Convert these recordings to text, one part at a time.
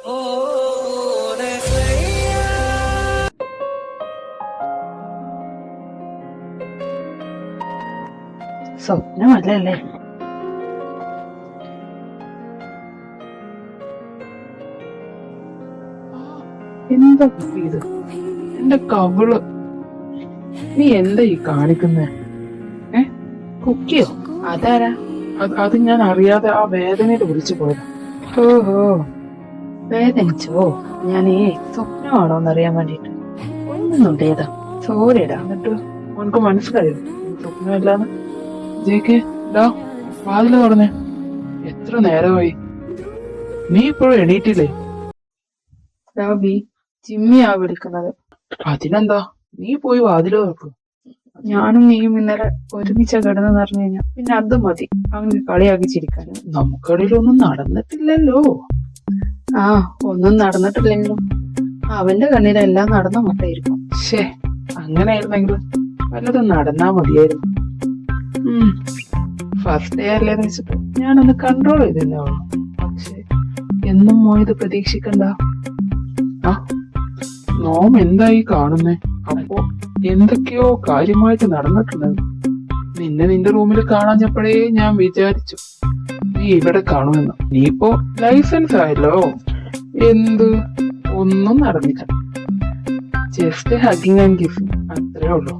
സ്വപ്നമല്ലേ? എന്താ ഇത്? എന്റെ കവിള്, നീ എന്താ ഈ കാണിക്കുന്നേ? കുക്കിയോ? അതാരാ? അത് ഞാൻ അറിയാതെ ആ വേദനയിൽ വിളിച്ചു പോയത്. ഓഹോ, വേദനിച്ചോ? ഞാനേ സ്വപ്നമാണോന്നറിയാൻ വേണ്ടിട്ട് ഒന്നുണ്ടേതാ. സോറിടാ. എന്നിട്ട് ഉനക്ക് മനസ്സിലായോ സ്വപ്നമല്ലാന്ന്? ജേക്കെ, വാതില് തുറന്നേ. എത്ര നേരമായി? നീ ഇപ്പോഴും എണീറ്റില്ലേ? ബി, ജിമ്മിയാ വിളിക്കുന്നത്. അതിനെന്താ, നീ പോയി വാതില് തുറക്കും. ഞാനും നീയും ഇന്നലെ ഒരുമിച്ച കിടന്നെന്ന് പറഞ്ഞു കഴിഞ്ഞാ പിന്നെ അത് മതി അവന് കളിയാക്കി ചിരിക്കാൻ. നമുക്കിടയിലൊന്നും നടന്നിട്ടില്ലല്ലോ. ആ, ഒന്നും നടന്നിട്ടില്ലെങ്കിലും അവന്റെ കണ്ണിലെല്ലാം നടന്ന മട്ടായിരിക്കും. ശേ, അങ്ങനെയായിരുന്നെങ്കിലും വല്ലതും നടന്നാ മതിയായിരുന്നു. ഫസ്റ്റ് ഡേ അല്ലേന്ന് വെച്ചിട്ട് ഞാനൊന്ന് കൺട്രോൾ ചെയ്തല്ലേ ഉള്ളു. പക്ഷെ എന്നും മോയത് പ്രതീക്ഷിക്കണ്ട. നോം എന്തായി കാണുന്നേ? അപ്പോ എന്തൊക്കെയോ കാര്യമായിട്ട് നടന്നിട്ടുണ്ടെന്ന്. നിന്റെ റൂമിൽ കാണാഞ്ഞപ്പോഴേ ഞാൻ വിചാരിച്ചു നീ ഇവിടെ കാണുമെന്ന്. നീ ഇപ്പോ ലൈസൻസ് ആയല്ലോ. എന്ത്? ഒന്നും നടന്നില്ല. ജസ്റ്റ് ഹഗിങ് ആൻഡ് ഗിഫ്റ്റ്, അത്രേ ഉള്ളൂ.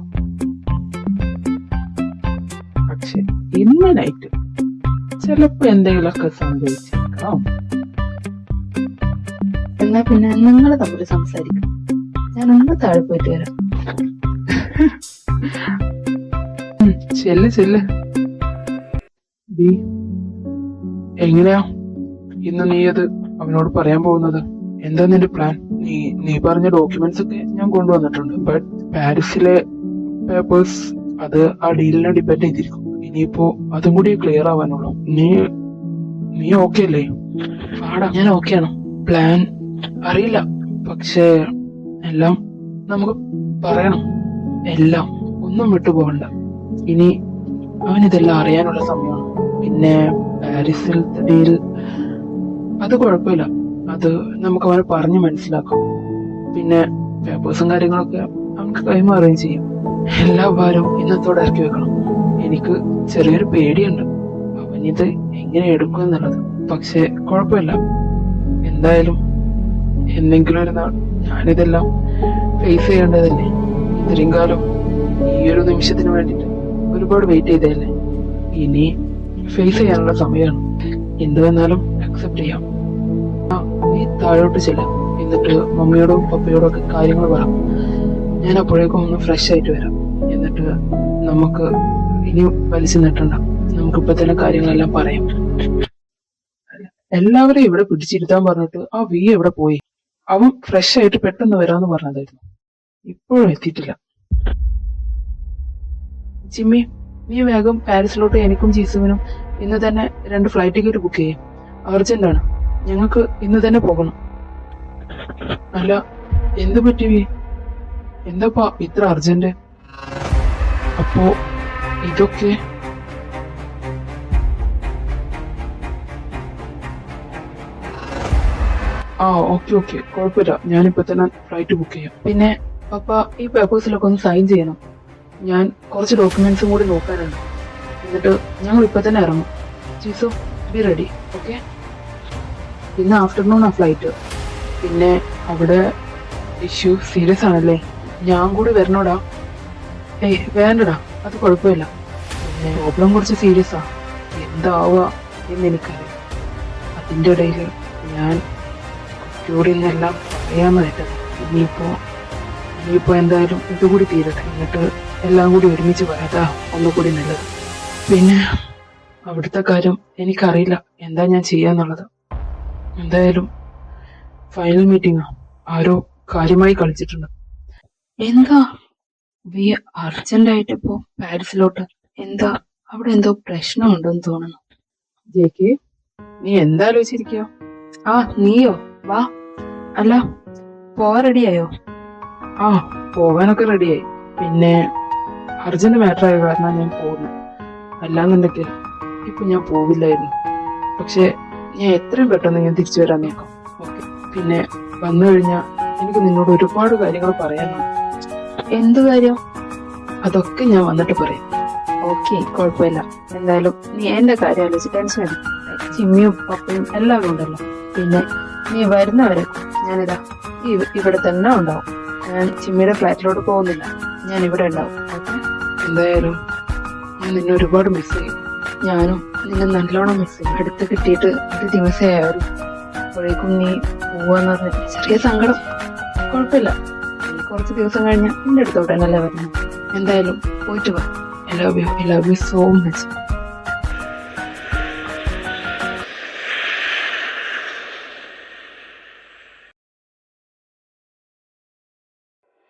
പക്ഷെ ഇന്ന് നൈറ്റ് ചിലപ്പോ എന്തെങ്കിലുമൊക്കെ സംഭവിച്ചേക്കാം. എന്നാ പിന്നെ നിങ്ങൾ തമ്മിൽ സംസാരിക്കും. ഞാൻ ഒന്ന് താഴെ പോയിട്ട് വരാം. ചെല്ല്. എങ്ങനെയാ ഇന്ന് നീ അത് അവനോട് പറയാൻ പോകുന്നത്? എന്താ നിന്റെ പ്ലാൻ? നീ പറഞ്ഞ ഡോക്യുമെന്റ്സ് ഒക്കെ ഞാൻ കൊണ്ടുവന്നിട്ടുണ്ട്. ബട്ട് പാരീസിലെ പേപ്പേഴ്സ് അത് ആ ഡീലിനെ ഡിപ്പെൻഡ് ചെയ്തിരിക്കും. ഇനിയിപ്പോ അതും കൂടി ക്ലിയർ ആവാനുള്ളൂ. നീ ഓക്കെ അല്ലേ? ആടാ, ഞാൻ ഓക്കെയാണ്. പ്ലാൻ അറിയില്ല, പക്ഷേ എല്ലാം നമുക്ക് പറയണം. എല്ലാം ഒന്നും വിട്ടുപോകണ്ട. ഇനി അവനിതെല്ലാം അറിയാനുള്ള സമയമാണ്. പിന്നെ പാരീസിലത്തെ ഡീൽ അത് കുഴപ്പമില്ല, അത് നമുക്ക് അവനെ പറഞ്ഞ് മനസ്സിലാക്കാം. പിന്നെ പേപ്പേഴ്സും കാര്യങ്ങളൊക്കെ അവർക്ക് കൈമാറുകയും ചെയ്യും. എല്ലാ ഭാരവും ഇന്നത്തോടെ ഇറക്കി വെക്കണം. എനിക്ക് ചെറിയൊരു പേടിയുണ്ട് അവനിത് എങ്ങനെ എടുക്കും എന്നുള്ളത്. പക്ഷെ കുഴപ്പമില്ല, എന്തായാലും എന്തെങ്കിലും ഒരു നാൾ ഞാനിതെല്ലാം ഫേസ് ചെയ്യേണ്ടതല്ലേ. ഇത്രയും കാലം ഈ ഒരു നിമിഷത്തിന് വേണ്ടിട്ട് ഒരുപാട് വെയിറ്റ് ചെയ്തതല്ലേ. ഇനി ഫേസ് ചെയ്യാനുള്ള സമയമാണ്. എന്ത് വന്നാലും അക്സെപ്റ്റ് ചെയ്യാം. നീ താഴോട്ട് ചെല്ലാം, എന്നിട്ട് മമ്മിയോടും പപ്പയോടും ഒക്കെ കാര്യങ്ങൾ പറ. ഞാൻ അപ്പോഴേക്കും ഒന്ന് ഫ്രഷ് ആയിട്ട് വരാം. എന്നിട്ട് നമുക്ക് ഇനി വലിച്ചു നിട്ടണ്ട, നമുക്കിപ്പോ തന്നെ കാര്യങ്ങളെല്ലാം പറയാം. എല്ലാവരെയും ഇവിടെ പിടിച്ചിരുത്താൻ പറഞ്ഞിട്ട് ആ വി എവിടെ പോയി? അവൻ ഫ്രഷ് ആയിട്ട് പെട്ടെന്ന് വരാന്ന് പറഞ്ഞതായിരുന്നു, ഇപ്പോഴും എത്തിയിട്ടില്ല. ജിമ്മി, നീ വേഗം പാരീസിലോട്ട് എനിക്കും ജീസുവിനും ഇന്ന് തന്നെ 2 ഫ്ലൈറ്റ് ടിക്കറ്റ് ബുക്ക് ചെയ്യും. അർജന്റ് ആണ്, ഞങ്ങൾക്ക് ഇന്ന് തന്നെ പോകണം. അല്ല, എന്ത് പറ്റി? എന്താപ്പാ ഇത്ര അർജന്റ്? അപ്പോ ഇതൊക്കെ ഓക്കെ, കുഴപ്പമില്ല. ഞാനിപ്പോ തന്നെ ഫ്ലൈറ്റ് ബുക്ക് ചെയ്യാം. പിന്നെ പപ്പ, ഈ പേപ്പേഴ്സിലൊക്കെ ഒന്ന് സൈൻ ചെയ്യണം. ഞാൻ കുറച്ച് ഡോക്യുമെന്റ്സും കൂടി നോക്കാനുണ്ട്. എന്നിട്ട് ഞങ്ങൾ ഇപ്പൊ തന്നെ ഇറങ്ങും. ജീസു, ബി റെഡി. ഓക്കെ? ഇന്ന് ആഫ്റ്റർനൂൺ ആ ഫ്ലൈറ്റ്. പിന്നെ അവിടെ ഇഷ്യൂ സീരിയസ് ആണല്ലേ? ഞാൻ കൂടി വരണോടാ? വേണ്ടടാ, അത് കുഴപ്പമില്ല. പിന്നെ പ്രോബ്ലം കുറച്ച് സീരിയസ് ആ. എന്താവുക എന്നെനിക്കറിയാം. അതിൻ്റെ ഇടയിൽ ഞാൻ കുട്ടിയോട് ഇന്നെല്ലാം പറയാമെന്നായിട്ട്. ഇനിയിപ്പോ എന്തായാലും ഇതുകൂടി തീരട്ടെ, എന്നിട്ട് എല്ലാം കൂടി ഒരുമിച്ച് പറയാതാ ഒന്നുകൂടി നല്ലത്. പിന്നെ അവിടുത്തെ കാര്യം എനിക്കറിയില്ല എന്താ ഞാൻ ചെയ്യാന്നുള്ളത്. എന്തായാലും ഫൈനൽ മീറ്റിംഗ് ആരോ കാര്യമായി കളിച്ചിട്ടുണ്ട്. എന്താ അർജന്റ് ആയിട്ടിപ്പോ പാരീസിലോട്ട്? എന്താ അവിടെ എന്തോ പ്രശ്നമുണ്ടെന്ന് തോന്നുന്നു. ജേക്ക്, നീ എന്താ ആലോചിച്ചിരിക്കോ? നീയോ? വാ. അല്ല, പോവാൻ റെഡിയായോ? പോവാനൊക്കെ റെഡിയായി. പിന്നെ അർജന്റ് മാറ്റർ ആയ കാരണം ഞാൻ പോകുന്നു. അല്ലാന്നുണ്ടെങ്കിൽ ഇപ്പൊ ഞാൻ പോവില്ലായിരുന്നു. പക്ഷെ ഞാൻ എത്രയും പെട്ടെന്ന് ഞാൻ തിരിച്ചു വരാൻ നോക്കാം. ഓക്കെ? പിന്നെ വന്നു കഴിഞ്ഞാൽ എനിക്ക് നിന്നോട് ഒരുപാട് കാര്യങ്ങൾ പറയാനുണ്ട്. എന്തു കാര്യം? അതൊക്കെ ഞാൻ വന്നിട്ട് പറയും. ഓക്കെ, കുഴപ്പമില്ല. എന്തായാലും നീ എന്റെ കാര്യം ആലോചിച്ച് ടെൻഷൻ എടുക്കും. ചിമ്മിയും പപ്പയും എല്ലാവരും ഉണ്ടല്ലോ. പിന്നെ നീ വരുന്നവരെ ഞാനിതാ ഇവിടെ തന്നെ ഉണ്ടാവും. ഞാൻ ചിമ്മിയുടെ ഫ്ലാറ്റിലോട്ട് പോകുന്നില്ല. ഞാൻ ഇവിടെ ഉണ്ടാവും. ഓക്കെ? എന്തായാലും ഞാൻ നിന്നെ ഒരുപാട് മിസ് ചെയ്യും. ഞാനും നിന്നെ നല്ലോണം മിസ് ചെയ്യും. അടുത്ത് കിട്ടിയിട്ട് ഒരു ദിവസമായാലും അപ്പോഴേക്കും നീ പോവാന്ന് പറഞ്ഞ ചെറിയ സങ്കടം. കുഴപ്പമില്ല, നീ കുറച്ച് ദിവസം കഴിഞ്ഞാൽ എന്റെ അടുത്തോട്ട് തന്നെയല്ലേ വരുന്നത്. എന്തായാലും പോയിട്ട് വാ. I love you so much.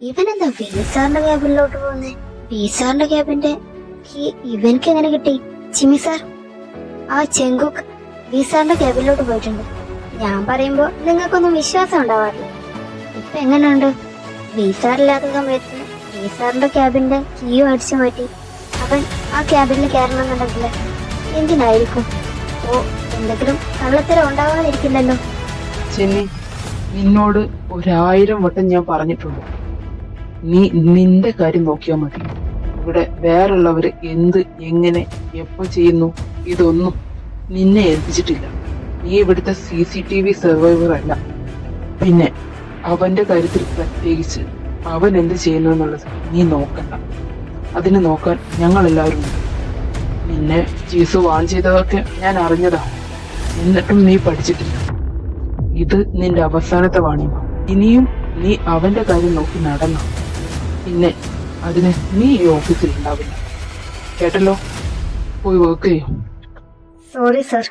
ഇവനെന്താ വിസാറിന്റെ ക്യാബിനിലോട്ട് പോകുന്നേ? വിസാറിന്റെ ക്യാബിന്റെ ഇവനക്ക് എങ്ങനെ കിട്ടി? ചിമ്മി സാർ, ആ ചെങ്കുക്ക് വിസാറിന്റെ ക്യാബിനിലോട്ട് പോയിട്ടുണ്ട്. ഞാൻ പറയുമ്പോ നിങ്ങൾക്കൊന്നും വിശ്വാസം ഉണ്ടാവാറില്ല. ഇപ്പൊ എങ്ങനെയുണ്ട്? വിസാറില്ലാത്ത സമയത്ത് വിസാറിന്റെ ക്യാബിന്റെ കീ അടിച്ചു മാറ്റി അവൻ ആ ക്യാബിനിൽ കയറണമെന്നുണ്ടെങ്കിൽ എന്തിനായിരിക്കും? ഓ, എന്തെങ്കിലും കള്ളത്തരം ഉണ്ടാവാതിരിക്കില്ലല്ലോ. ചെന്നി, നിന്നോട് 1000 വട്ടം ഞാൻ പറഞ്ഞിട്ടുണ്ട്, നീ നിന്റെ കാര്യം നോക്കിയാൽ മതി. ഇവിടെ വേറുള്ളവര് എന്ത്, എങ്ങനെ, എപ്പോ ചെയ്യുന്നു ഇതൊന്നും നിന്നെ ഏൽപ്പിച്ചിട്ടില്ല. നീ ഇവിടുത്തെ CCTV സർവൈവർ അല്ല. പിന്നെ അവന്റെ കാര്യത്തിൽ പ്രത്യേകിച്ച് അവൻ എന്ത് ചെയ്യുന്നു എന്നുള്ളത് നീ നോക്കണ്ട. അതിന് നോക്കാൻ ഞങ്ങൾ എല്ലാവരും ഉണ്ട്. നിന്നെ ജീസു വാൺ ചെയ്തതൊക്കെ ഞാൻ അറിഞ്ഞതാ. എന്നിട്ടും നീ പഠിച്ചിട്ടില്ല. ഇത് നിന്റെ അവസാനത്തെ വാണിയമാണ്. ഇനിയും നീ അവന്റെ കാര്യം നോക്കി നടന്നു. പിന്നെ അതിന് നീ ഈ ഓഫീസിൽ ഉണ്ടാവില്ല. കേട്ടല്ലോ? പോയി വർക്ക് ചെയ്യും. Sorry sir.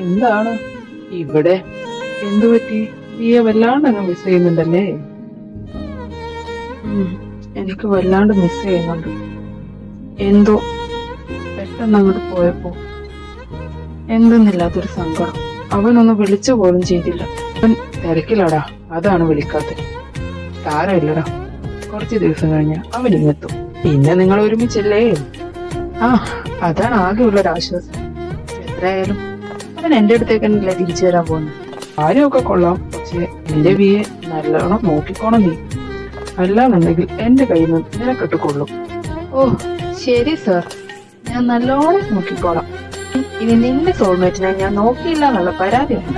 എന്താണ് ഇവിടെ? എന്തു പറ്റി? നീയെ വല്ലാണ്ട് അങ്ങ് മിസ് ചെയ്യുന്നുണ്ടല്ലേ? എനിക്ക് വല്ലാണ്ട് മിസ് ചെയ്യുന്നുണ്ട്. എന്തോ പെട്ടെന്ന് അങ്ങോട്ട് പോയപ്പോ എന്തെന്നില്ലാത്തൊരു സങ്കടം. അവനൊന്ന് വിളിച്ചു പോലും ചെയ്തില്ല. അവൻ തിരക്കിലടാ, അതാണ് വിളിക്കാത്തത്. താരമില്ലടാ, കുറച്ച് ദിവസം കഴിഞ്ഞ അവൻ ഇങ്ങെത്തും. പിന്നെ നിങ്ങൾ ഒരുമിച്ചല്ലേ? അതാണ് ആകെയുള്ളൊരു ആശ്വാസം. എത്രയായാലും അവൻ എന്റെ അടുത്തേക്ക് തന്നെയല്ലേ തിരിച്ചു വരാൻ പോകുന്നത്. കാര്യമൊക്കെ കൊള്ളാം, പക്ഷെ എന്റെ വിയെ നല്ലോണം നോക്കിക്കോണം നീ. അല്ലാന്നുണ്ടെങ്കിൽ എന്റെ കയ്യിൽ നിന്ന് നിനക്കിട്ടുകൊള്ളും. ഓ ശരി സർ, ഞാൻ നല്ലോണം നോക്കിക്കോളാം. ഇനി നിന്റെ സോൾമേറ്റിനെ ഞാൻ നോക്കിയില്ല എന്നുള്ള പരാതി വേണ്ട.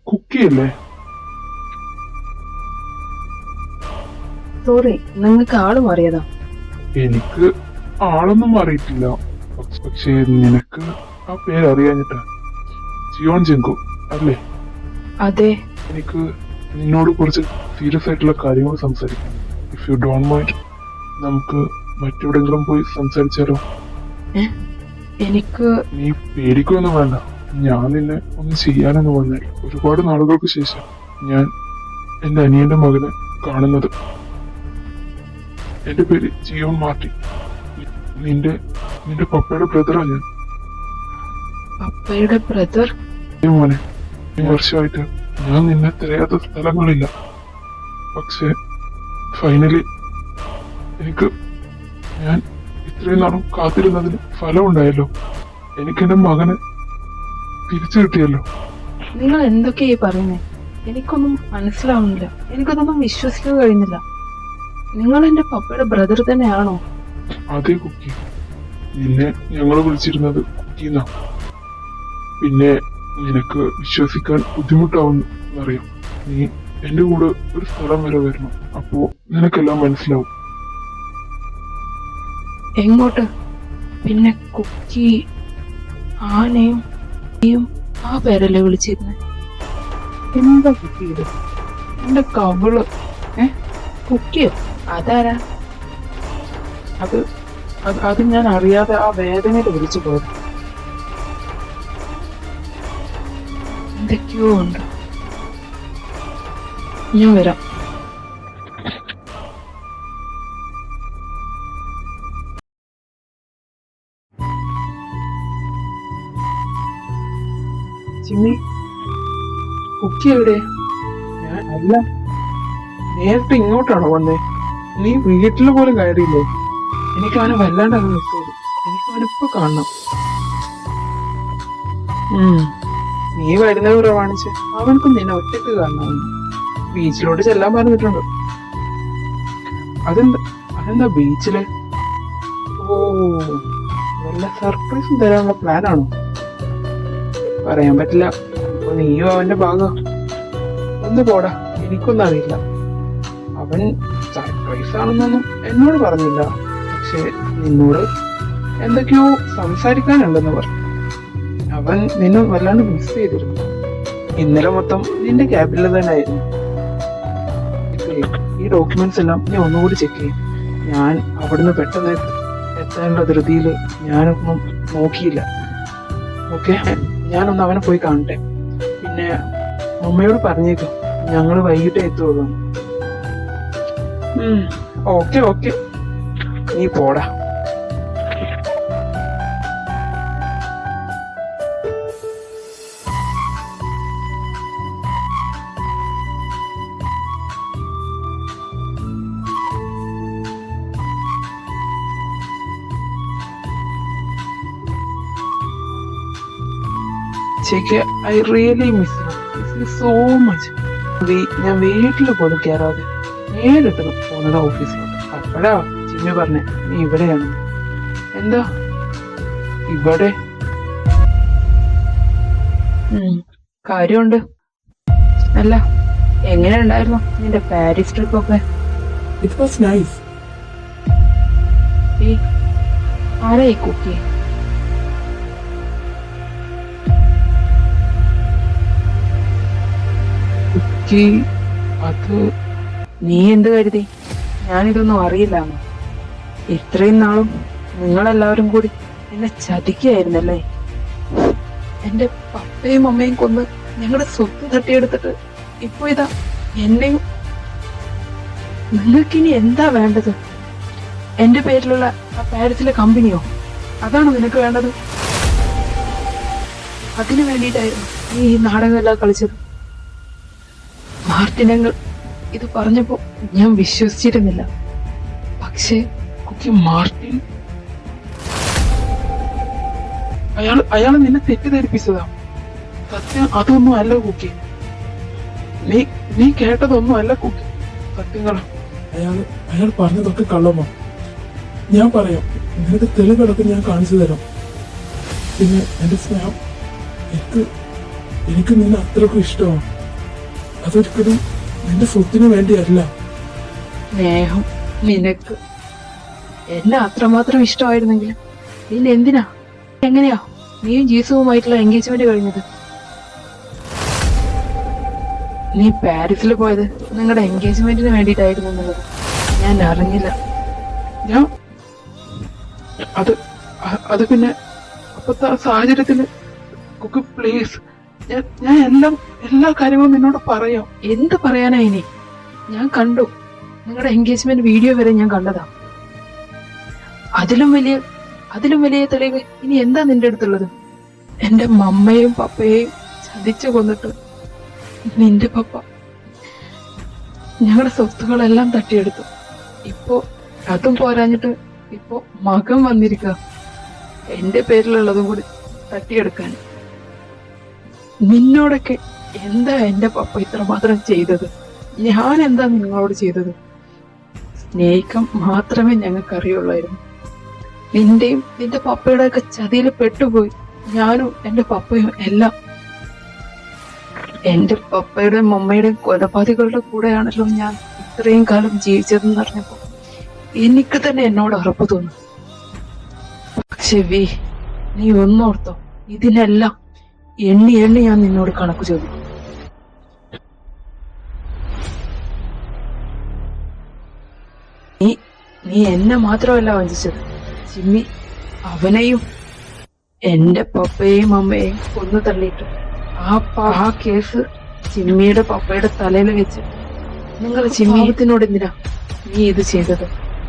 കുക്കിയല്ലേ? സോറി, നിങ്ങൾക്ക് ആള് മാറിയതാ? എനിക്ക് ആളൊന്നും അറിയിട്ടില്ല. പക്ഷേ നിനക്ക് ആ പേര് അറിയാഞ്ഞിട്ടാ. ജിയോൺ ജെങ്കു അല്ലേ? അതെ. എനിക്ക് നിന്നോട് കുറച്ച് സീരിയസ് ആയിട്ടുള്ള കാര്യങ്ങൾ സംസാരിക്കാം. ഇഫ് യു ഡോണ്ട് മൈൻഡ്, നമുക്ക് മറ്റെവിടെങ്കിലും പോയി സംസാരിച്ചാലോ? എനിക്ക് നീ പേടിക്കൊന്നും വേണ്ട. ഞാൻ നിന്നെ ഒന്നും ചെയ്യാനൊന്നും വന്നില്ല. ഒരുപാട് നാളുകൾക്ക് ശേഷം ഞാൻ എന്റെ അനിയന്റെ മകനെ കാണുന്നത്. എന്റെ പേര് ജിയോൺ മാർട്ടിൻ. നിന്റെ പപ്പയുടെ ബ്രദറാ ഞാൻ. പപ്പയുടെ ബ്രദർ? മോനെ, ഈ വർഷമായിട്ട് ഞാൻ നിന്നെ തിരയാത്ത സ്ഥലങ്ങളില്ല. പക്ഷെ ഫൈനലി എനിക്ക് ഞാൻ ഇത്രയും നാളും കാത്തിരുന്നതിന് ഫലമുണ്ടായല്ലോ. എനിക്കെന്റെ മകനെ തിരിച്ചു കിട്ടിയല്ലോ. നിങ്ങൾ എന്തൊക്കെയായി പറയുന്നേ? എനിക്കൊന്നും മനസ്സിലാവുന്നില്ല. എനിക്കതൊന്നും വിശ്വസിക്കാൻ കഴിയുന്നില്ല. നിങ്ങൾ എന്റെ പപ്പയുടെ ബ്രദർ തന്നെയാണോ? അതേ കുക്കി. നിന്നെ ഞങ്ങൾ വിളിച്ചിരുന്നത് കുക്കിന്നാ. പിന്നെ നിനക്ക് വിശ്വസിക്കാൻ ബുദ്ധിമുട്ടാവുന്നറിയാം. നീ എന്റെ കൂടെ ഒരു സ്ഥലം വരെ വരണം. അപ്പോ നിനക്കെല്ലാം മനസ്സിലാവും. എങ്ങോട്ട്? പിന്നെ കുക്കി, ആനയും ആ പേരല്ലേ വിളിച്ചിരുന്നേ? എന്താ കുക്കി ഇത്? എന്റെ കവിള്. കുക്കിയോ? അതാരാ? അത് ഞാൻ അറിയാതെ ആ വേദനയിൽ വിളിച്ചു പോയത്. എന്തൊക്കെയോ ഉണ്ട്. ഞാൻ വരാം. ചിമ്മി, കുക്കി എവിടെ? ഞാൻ അല്ല, നേരിട്ട് ഇങ്ങോട്ടാണോ വന്നേ? നീ വീട്ടിൽ പോലും കയറിയില്ലേ? എനിക്ക് അവനെ വല്ലാണ്ട് അങ്ങ് മിസ് ചെയ്തു. എനിക്ക് അവനിപ്പോ കാണണം. നീ വരുന്നത് പ്രമാണിച്ച് അവൻക്കും നിന്നെ ഒറ്റക്ക് കാണണം. ബീച്ചിലോട്ട് ചെല്ലാൻ പറഞ്ഞിട്ടുണ്ട്. അതെന്താ ബീച്ചില്? ഓ, വല്ല സർപ്രൈസും തരാനുള്ള പ്ലാനാണോ? പറയാൻ പറ്റില്ല. അപ്പൊ നീയും അവന്റെ ഭാഗം. ഒന്ന് പോടാ, എനിക്കൊന്നും അറിയില്ല. അവൻ സർപ്രൈസ് ആണെന്നൊന്നും എന്നോട് പറഞ്ഞില്ല. പക്ഷെ നിന്നോട് എന്തൊക്കെയോ സംസാരിക്കാനുണ്ടെന്ന് പറഞ്ഞു. അവൻ നിന്നെ വല്ലാണ്ട് മിസ് ചെയ്തിരുന്നു. ഇന്നലെ മൊത്തം നിന്റെ ക്യാബിനിൽ തന്നെ ആയിരുന്നു. ഈ ഡോക്യുമെന്റ്സ് എല്ലാം നീ ഒന്നുകൂടി ചെക്ക് ചെയ്യും. ഞാൻ അവിടുന്ന് പെട്ടെന്ന് എത്താനുള്ള ധൃതിയിൽ ഞാനൊന്നും നോക്കിയില്ല. ഓക്കെ, ഞാനൊന്ന് അവനെ പോയി കാണട്ടെ. പിന്നെ അമ്മയോട് പറഞ്ഞേക്കും ഞങ്ങൾ വൈകിട്ടേ എത്തുള്ളൂ. ഓക്കെ, നീ പോടാ. ചേക്ക്, I really miss you so much. ഞാൻ വീട്ടിൽ പോലും കയറാതെ നേരിട്ട് പോകുന്നത് ഓഫീസിലോട്ട്. അപ്പോഴാ ചിമ്മി പറഞ്ഞേ നീ ഇവിടെയാണ്. എന്താ ഇവിടെ? കാര്യമുണ്ട്. അല്ല, എങ്ങനെ ഉണ്ടായിരുന്നു നിന്റെ പാരീസ് ട്രിപ്പ് ഒക്കെ? It was nice. ആരാ ഈ കുക്കി? അത് നീ എന്ത് കരുതി ഞാനിതൊന്നും അറിയില്ലാന്നോ? ഇത്രയും നാളും നിങ്ങളെല്ലാവരും കൂടി എന്നെ ചതിക്കുകയായിരുന്നല്ലേ? എന്റെ പപ്പയും അമ്മയും കൊന്ന് ഞങ്ങളുടെ സ്വത്ത് തട്ടിയെടുത്തിട്ട് ഇപ്പൊ ഇതാ എന്നെയും. നിങ്ങൾക്കിനി എന്താ വേണ്ടത്? എന്റെ പേരിലുള്ള ആ പാരീസിലെ കമ്പനിയോ? അതാണോ നിനക്ക് വേണ്ടത്? അതിനു വേണ്ടിയിട്ടായിരുന്നു നീ ഈ നാടകമെല്ലാം കളിച്ചത്. മാർട്ടിനങ്ങൾ ഇത് പറഞ്ഞപ്പോ ഞാൻ വിശ്വസിച്ചിരുന്നില്ല. പക്ഷേ കുക്കി, മാർട്ടിൻ അയാൾ നിന്നെ തെറ്റിദ്ധരിപ്പിച്ചതാ. സത്യം അതൊന്നും അല്ല കുക്കി. നീ കേട്ടതൊന്നും അല്ല കുക്കി. സത്യങ്ങളാ. അയാൾ പറഞ്ഞതൊക്കെ കള്ളമോ? ഞാൻ പറയാം, നിനക്ക് തെളിവുകളൊക്കെ ഞാൻ കാണിച്ചു തരാം. പിന്നെ എന്റെ സ്നേഹം, എനിക്ക് നിന്നെ അത്രക്കും ഇഷ്ടമാണ്. അതൊരിക്കലും നിന്റെ സ്വത്തിന് വേണ്ടിയല്ല. സ്നേഹം നിനക്ക് എന്നെ അത്രമാത്രം ഇഷ്ടമായിരുന്നെങ്കിൽ പിന്നെ എന്തിനാ, എങ്ങനെയാ നീയും ജീസുവുമായിട്ടുള്ള എൻഗേജ്മെന്റ് കഴിഞ്ഞത്? നീ പാരീസിൽ പോയത് നിങ്ങളുടെ എൻഗേജ്മെന്റിന് വേണ്ടിയിട്ടായിരുന്നു എന്നുള്ളത് ഞാൻ അറിഞ്ഞില്ല. അത് പിന്നെ അപ്പത്തെ സാഹചര്യത്തില് കുക്കി പ്ലീസ്, ഞാൻ എല്ലാ കാര്യങ്ങളും നിന്നോട് പറയാം. എന്ത് പറയാനാ ഇനി? ഞാൻ കണ്ടു, നിങ്ങളുടെ എൻഗേജ്മെന്റ് വീഡിയോ വരെ ഞാൻ കണ്ടതാ. അതിലും വലിയ തെളിവ് ഇനി എന്താ നിന്റെ അടുത്തുള്ളത്? എന്റെ മമ്മയും പപ്പയെയും ചതിച്ചു കൊന്നിട്ട് നിന്റെ പപ്പ ഞങ്ങളുടെ സ്വത്തുക്കളെല്ലാം തട്ടിയെടുത്തു. ഇപ്പോ അതും പോരാഞ്ഞിട്ട് ഇപ്പോ മകൻ വന്നിരിക്കുക എന്റെ പേരിലുള്ളതും കൂടി തട്ടിയെടുക്കാൻ. നിന്നോടൊക്കെ എന്താ എന്റെ പപ്പ ഇത്രമാത്രം ചെയ്തത്? ഞാൻ എന്താ നിങ്ങളോട് ചെയ്തത്? സ്നേഹിക്കാൻ മാത്രമേ ഞങ്ങൾക്ക് അറിയുള്ളായിരുന്നു. നിന്റെയും നിന്റെ പപ്പയുടെ ഒക്കെ ചതിയിൽ പെട്ടുപോയി ഞാനും എന്റെ പപ്പയും എല്ലാം. എന്റെ പപ്പയുടെയും മമ്മയുടെയും കൊലപാതകളുടെ കൂടെയാണല്ലോ ഞാൻ ഇത്രയും കാലം ജീവിച്ചതെന്ന് അറിഞ്ഞപ്പോ എനിക്ക് തന്നെ എന്നോട് ഉറപ്പ് തോന്നും. പക്ഷെ നീ ഒന്നോർത്തോ, ഇതിനെല്ലാം എണ്ണി ഞാൻ നിന്നോട് കണക്ക് ചോദിക്കും. നീ എന്നെ മാത്രമല്ല വഞ്ചിച്ചത്, ചിമ്മി അവനെയും എന്റെ പപ്പയെയും അമ്മയെയും കൊന്നു തള്ളിയിട്ട് ആ കേസ് ചിമ്മിയുടെ പപ്പയുടെ തലയിൽ വെച്ച് നിങ്ങൾ ചിമ്മിയത്തിനോട് എന്തിനാ നീ ഇത് ചെയ്തത്?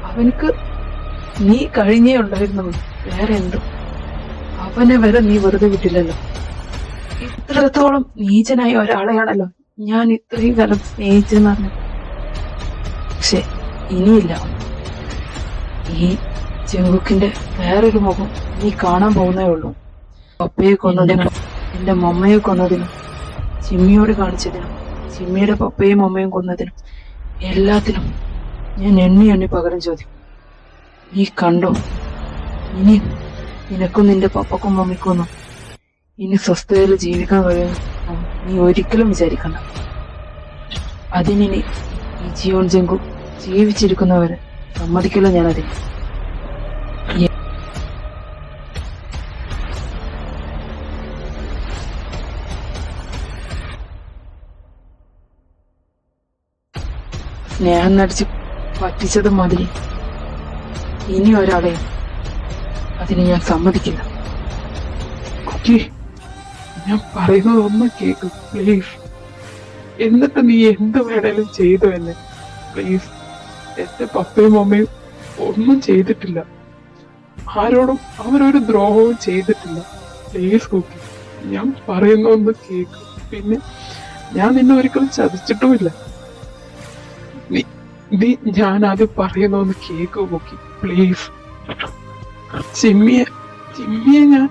അവനക്ക് നീ കഴിഞ്ഞേ ഉണ്ടായിരുന്നുള്ളൂ, വേറെ എന്തോ. അവനെ വരെ നീ വെറുതെ വിട്ടില്ലല്ലോ. ഇത്രത്തോളം നീചനായ ഒരാളെയാണല്ലോ ഞാൻ ഇത്രയും കാലം സ്നേഹിച്ചെന്ന് പറഞ്ഞു. പക്ഷെ ഇനിയില്ല. ഈ ചെങ്കുക്കിന്റെ വേറൊരു മുഖം നീ കാണാൻ പോകുന്നേ ഉള്ളൂ. പപ്പയെ കൊന്നതിനും എന്റെ മമ്മയെ കൊന്നതിനും ചിമ്മിയോട് കാണിച്ചതിനും ചിമ്മിയുടെ പപ്പയും മമ്മയും കൊന്നതിനും എല്ലാത്തിനും ഞാൻ എണ്ണി എണ്ണി പകരം ചോദിക്കും. നീ കണ്ടോ, ഇനി നിനക്കും നിന്റെ പപ്പക്കും മമ്മിക്കൊന്നും ഇനി സ്വസ്ഥതയിൽ ജീവിക്കാൻ കഴിയുന്നു നീ ഒരിക്കലും വിചാരിക്കണ്ട. അതിനി ഈ ജിയോൺ ജങ്കു ജീവിച്ചിരിക്കുന്നവരെ സമ്മതിക്കില്ല ഞാനതിന്. സ്നേഹം നടിച്ച് പറ്റിച്ചത് മതി. ഇനി ഒരാളെ അതിന് ഞാൻ സമ്മതിക്കില്ല. കുക്കി, ഞാൻ പറയുന്നത് ഒന്ന് കേക്ക് പ്ലീസ്. എന്നിട്ട് നീ എന്ത് വേണേലും ചെയ്തു എന്നെ പ്ലീസ്. എന്റെ പപ്പയും അമ്മയും ഒന്നും ചെയ്തിട്ടില്ല, ആരോടും അവരൊരു ദ്രോഹവും ചെയ്തിട്ടില്ല. പ്ലീസ് കുക്കി, ഞാൻ പറയുന്ന ഒന്ന് കേക്ക്. പിന്നെ ഞാൻ നിന്നെ ഒരിക്കലും ചതിച്ചിട്ടുമില്ല. നീ ഞാൻ ആദ്യം പറയുന്ന ഒന്ന് കേക്ക് കുക്കി പ്ലീസ്. ചിമ്മിയെ ഞാൻ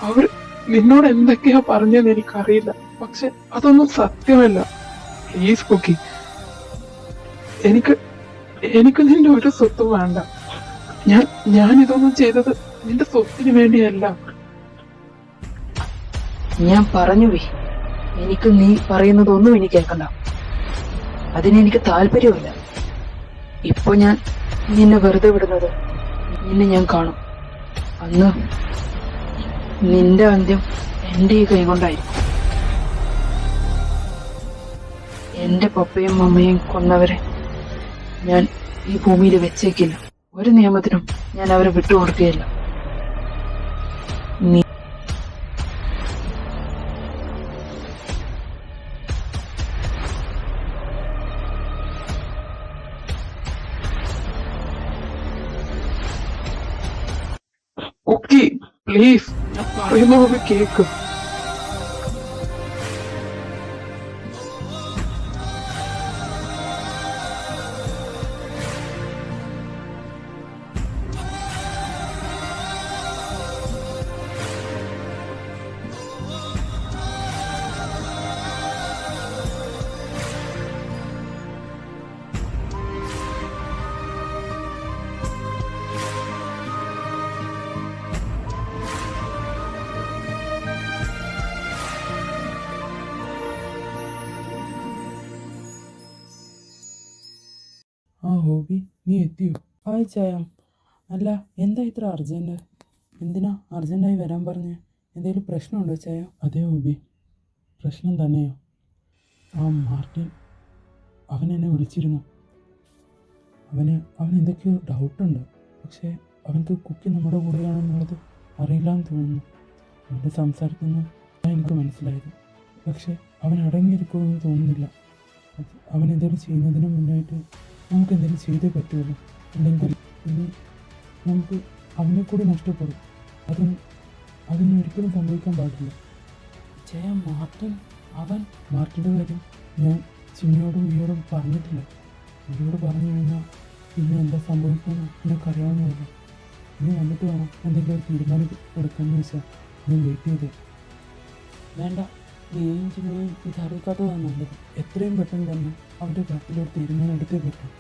അവർ നിന്നോട് എന്തൊക്കെയാ പറഞ്ഞെന്ന് എനിക്കറിയില്ല, പക്ഷെ അതൊന്നും സത്യമല്ല. പ്ലീസ് കുക്കി, എനിക്ക് നിന്റെ ഒരു സ്വത്തും വേണ്ട. ഞാൻ ഇതൊന്നും ചെയ്തത് നിന്റെ സ്വത്തിന് വേണ്ടിയല്ല. ഞാൻ പറഞ്ഞു വി, എനിക്ക് നീ പറയുന്നതൊന്നും എനിക്ക് കേൾക്കണ്ട. അതിനെനിക്ക് താല്പര്യമില്ല. ഇപ്പൊ ഞാൻ നിന്നെ വെറുതെ വിടുന്നത് നിന്നെ ഞാൻ കാണും. അന്ന് നിന്റെ അന്ത്യം എന്റെ ഈ കൈകൊണ്ടായിരിക്കും. എന്റെ പപ്പയും അമ്മയും കൊന്നവരെ ഞാൻ ഈ ഭൂമിയിൽ വെച്ചേക്കില്ല. ഒരു നിയമത്തിനും ഞാൻ അവരെ വിട്ടുകൊടുക്കുകയില്ല. നീ കുക്കി പ്ലീസ്, ഞാൻ പറയുന്നത് കേക്ക്. ആ ഹോബി, നീ എത്തിയോ? ഹായ് ചായ. അല്ല, എന്താ ഇത്ര അർജൻറ്റ്? എന്തിനാ അർജൻറ്റായി വരാൻ പറഞ്ഞ്? എന്തെങ്കിലും പ്രശ്നമുണ്ടോ ചായ? അതെ ഹോബി, പ്രശ്നം തന്നെയോ? ആ മാർട്ടിൻ, അവൻ എന്നെ വിളിച്ചിരുന്നു. അവന് എന്തൊക്കെയോ ഡൗട്ടുണ്ട്. പക്ഷേ അവനക്ക് കുക്കി നമ്മുടെ കൂടെയാണെന്നുള്ളത് അറിയില്ലാന്ന് തോന്നുന്നു. അവൻ്റെ സംസാരത്തിൽ എനിക്ക് മനസ്സിലായത്. പക്ഷേ അവൻ അടങ്ങിയിരിക്കുമെന്ന് തോന്നുന്നില്ല. അവൻ എന്തെങ്കിലും ചെയ്യുന്നതിന് മുന്നായിട്ട് നമുക്ക് എന്തെങ്കിലും ചെയ്തേ പറ്റുള്ളൂ. അല്ലെങ്കിൽ ഇനി നമുക്ക് അവനെ കൂടി നഷ്ടപ്പെടും. അതിനൊരിക്കലും സംഭവിക്കാൻ പാടില്ല. ജയ, മാർട്ടിൻ്റെ കാര്യം ഞാൻ ചിമ്മിയോടും ഈയോടും പറഞ്ഞിട്ടില്ല. ഈയോട് പറഞ്ഞു കഴിഞ്ഞാൽ പിന്നെ എന്താ സംഭവിക്കുമെന്ന് എനിക്കറിയാവുന്നതല്ല. നീ വന്നിട്ട് വേണം എന്തെങ്കിലും ഒരു തീരുമാനം എടുക്കാമെന്ന് വെച്ചാൽ ഞാൻ വെയിറ്റ് ചെയ്തേ. വേണ്ട, നീയും ചിമ്മിയും ഇതറിയിക്കാത്തതാണ് നല്ലത്. എത്രയും പെട്ടെന്ന് തന്നെ അവരുടെ കാര്യത്തിലൊരു തീരുമാനം എടുത്തേ പറ്റും.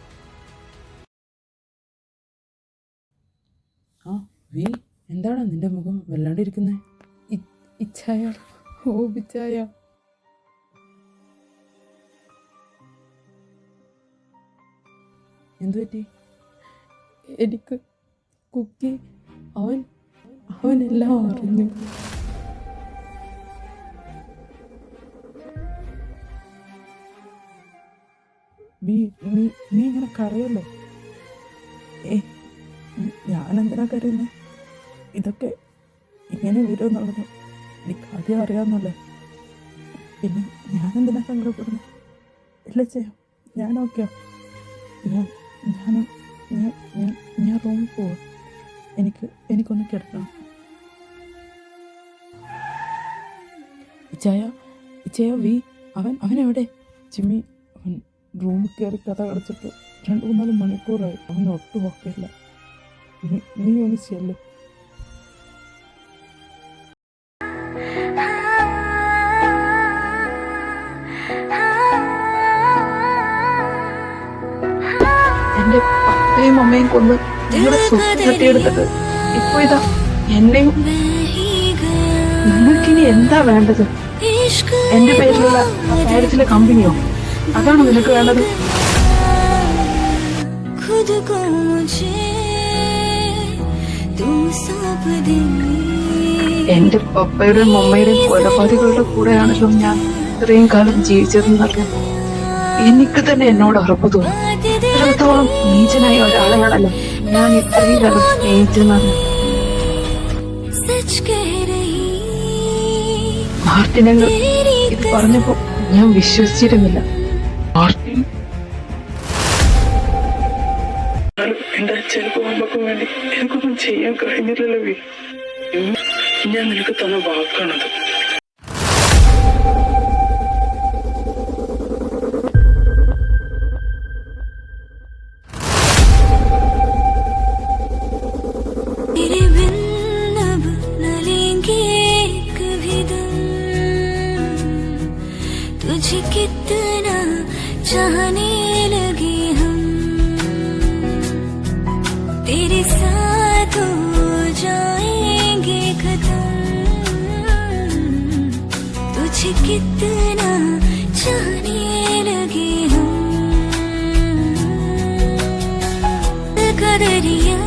ആ വി, എന്താണ് നിന്റെ മുഖം വല്ലാണ്ടിരിക്കുന്നത്? ഇച്ഛായ, ഓ ബിച്ചായ. എന്തു പറ്റി? എനിക്ക് കുക്കി അവനെല്ലാം അറിഞ്ഞു. നീ ഇങ്ങനെ കരയല്ലേ? ഞാനെന്തിനാ കരയുന്നത്? ഇതൊക്കെ ഇങ്ങനെ വരുമെന്നുള്ളത് എനിക്ക് ആദ്യം അറിയാമെന്നല്ലേ. പിന്നെ ഞാനെന്തിനാ സങ്കടപ്പെടുന്നത്? ഇല്ല ചെയ്യാം, ഞാൻ ഓക്കെയോ? ഞാൻ റൂമിൽ പോവാം. എനിക്കൊന്ന് കിടക്കണം. ഇച്ചായ ഇച്ചായ വി അവൻ എവിടെ? ചിമ്മി, അവൻ റൂമിൽ കയറി കഥ അടച്ചിട്ട് 2-3 മണിക്കൂറായി. അവൻ ഒട്ടും ഒക്കെയില്ല. നീ ഒന്ന് ചെല്ല്. എന്റെ പപ്പയും അമ്മയും കൊന്ന് നിങ്ങളുടെ സ്വത്ത് കെട്ടിയെടുത്തിട്ട് ഇപ്പൊ ഇതാ എന്നെയും. നിങ്ങൾക്കിനി എന്താ വേണ്ടത്? എന്റെ പേരിലുള്ള പാരീസിലെ കമ്പനിയോ? അതാണോ നിനക്ക് വേണ്ടത്? എന്റെ പപ്പയുടെയും മമ്മയുടെയും കൊലപാതകളുടെ കൂടെയാണല്ലോ ഞാൻ ഇത്രയും കാലം ജീവിച്ചതെന്നറിയാം. എനിക്ക് തന്നെ എന്നോട് ഉറപ്പ് തോന്നും. ഇത്രത്തോളം നീചനായ ഒരാളെയാണല്ലോ ഞാൻ ഇത്രയും കാലം സ്നേഹിച്ചെന്നത്. മാർട്ടിനങ്ങൾ ഇത് പറഞ്ഞപ്പോ ഞാൻ വിശ്വസിച്ചിരുന്നില്ല. മാർട്ടിൻ എന്റെ അച്ഛനും അമ്മക്കും വേണ്ടി എനിക്കൊന്നും ചെയ്യാൻ കഴിഞ്ഞില്ലല്ലോ വി. ഞാൻ നിനക്ക് തന്ന വാക്കാണത്. तुझे कितना चाहने लगे हम, तेरे साथ हो जाएंगे खत्म। तुझे कितना चाहने लगे हम, कदरिया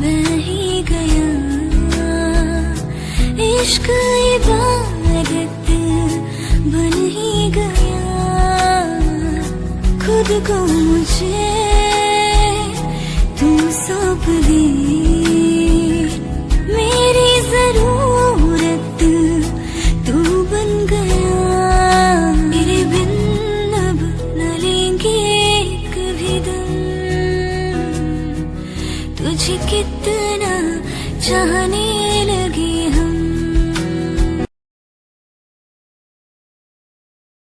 बह ही गया। इश्क इबादत बन ही गया। खुद को मुझे तू सौंप दे, मेरी जरूरत तू बन गया। तेरे बिन अब न लेंगे कभी दम, तुझे कितना चाहने लगे